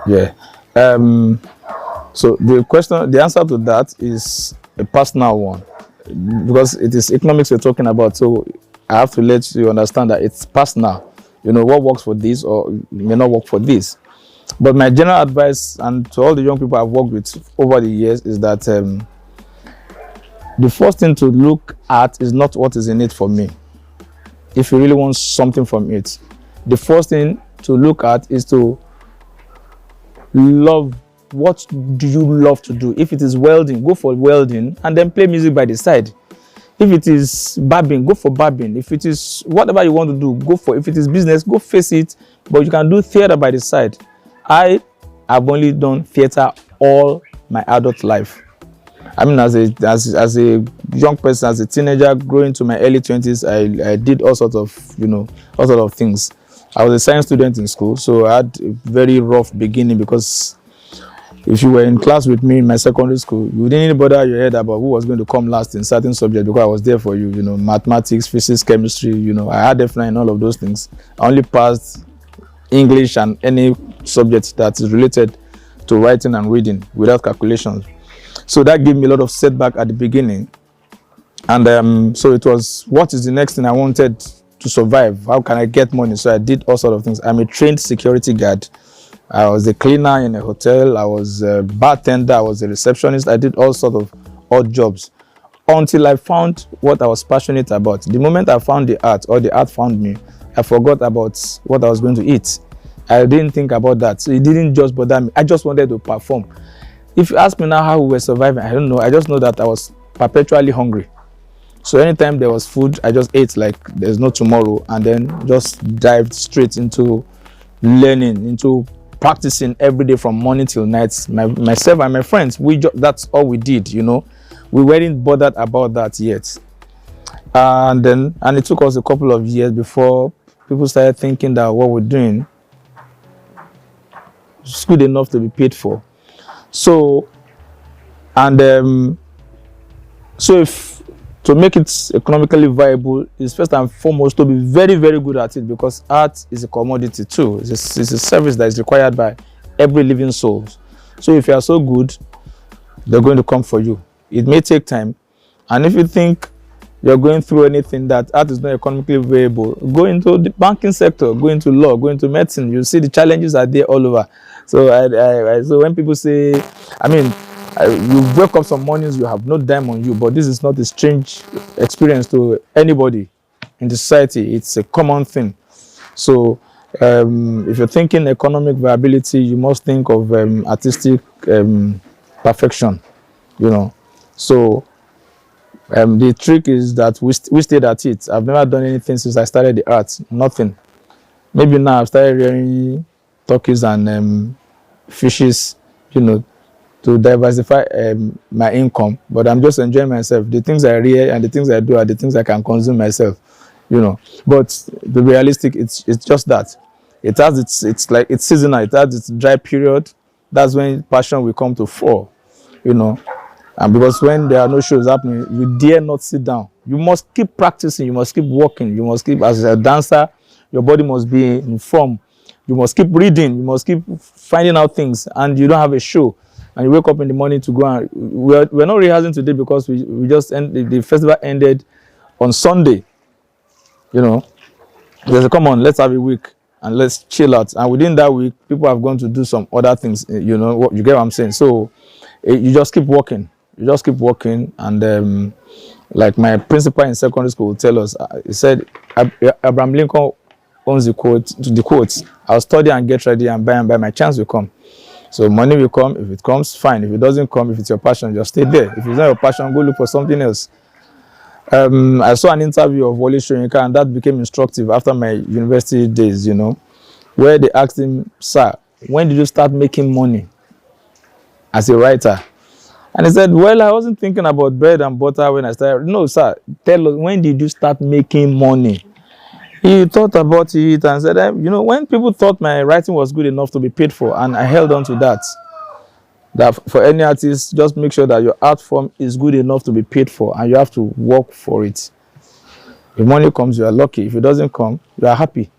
Yeah. So the answer to that is a personal one, because it is economics we're talking about. So I have to let you understand that it's personal. You know, what works for this or may not work for this. But my general advice, and to all the young people I've worked with over the years, is that the first thing to look at is not what is in it for me. If you really want something from it, the first thing to look at is to love. What do you love to do? If it is welding, go for welding and then play music by the side. If it is barbing, go for barbing. If it is whatever you want to do, go for it. If it is business, go face it. But you can do theater by the side. I have only done theater all my adult life. I mean, as a young person, as a teenager, growing to my early 20s, I did all sorts of things. I was a science student in school, so I had a very rough beginning, because if you were in class with me in my secondary school, you didn't bother your head about who was going to come last in certain subjects, because I was there for you. You know, mathematics, physics, chemistry. You know, I had F9 in all of those things. I only passed English and any subject that is related to writing and reading without calculations. So that gave me a lot of setback at the beginning. And so it was, what is the next thing I wanted to survive? How can I get money? So I did all sorts of things. I'm a trained security guard. I was a cleaner in a hotel. I was a bartender. I was a receptionist. I did all sorts of odd jobs until I found what I was passionate about. The moment I found the art, or the art found me, I forgot about what I was going to eat. I didn't think about that. So it didn't just bother me. I just wanted to perform. If you ask me now how we were surviving, I don't know. I just know that I was perpetually hungry. So anytime there was food, I just ate like there's no tomorrow, and then just dived straight into learning, into practicing every day from morning till night. Myself and my friends, that's all we did, you know. We weren't bothered about that yet. And it took us a couple of years before people started thinking that what we're doing is good enough to be paid for. So, if to make it economically viable is first and foremost to be very, very good at it, because art is a commodity too. It's a service that is required by every living soul. So if you are so good, they're going to come for you. It may take time. And if you think you're going through anything that art is not economically viable, go into the banking sector, go into law, go into medicine. You'll see the challenges are there all over. So so when people say, I mean, you wake up some mornings, you have no dime on you, but this is not a strange experience to anybody in the society. It's a common thing. So if you're thinking economic viability, you must think of artistic perfection, you know. So the trick is that we stayed at it. I've never done anything since I started the art, nothing. Maybe now I've started rearing turkeys and fishes, you know, to diversify my income, but I'm just enjoying myself. The things I rear and the things I do are the things I can consume myself, you know. But the realistic, it's just that it has it's seasonal. It has its dry period. That's when passion will come to fore, you know. And because when there are no shows happening, you dare not sit down. You must keep practicing. You must keep working. You must keep, as a dancer, your body must be in form. You must keep reading. You must keep finding out things. And you don't have a show, and you wake up in the morning to go, and we're not rehearsing today because we just the festival ended on Sunday. You know, they say, come on, let's have a week and let's chill out. And within that week, people have gone to do some other things. You know, you get what I'm saying? So you just keep working. You just keep working. And like my principal in secondary school would tell us, he said, Abraham Lincoln owns the quote, I'll study and get ready, and by and by my chance will come. So money will come. If it comes, fine. If it doesn't come, if it's your passion, just stay there. If it's not your passion, go look for something else. I saw an interview of Wole Soyinka, and that became instructive after my university days, you know, where they asked him, sir, when did you start making money as a writer? And he said, well, I wasn't thinking about bread and butter when I started. No, sir, tell us, when did you start making money? He thought about it and said, you know, when people thought my writing was good enough to be paid for, and I held on to that. That for any artist, just make sure that your art form is good enough to be paid for, and you have to work for it. If money comes, you are lucky. If it doesn't come, you are happy.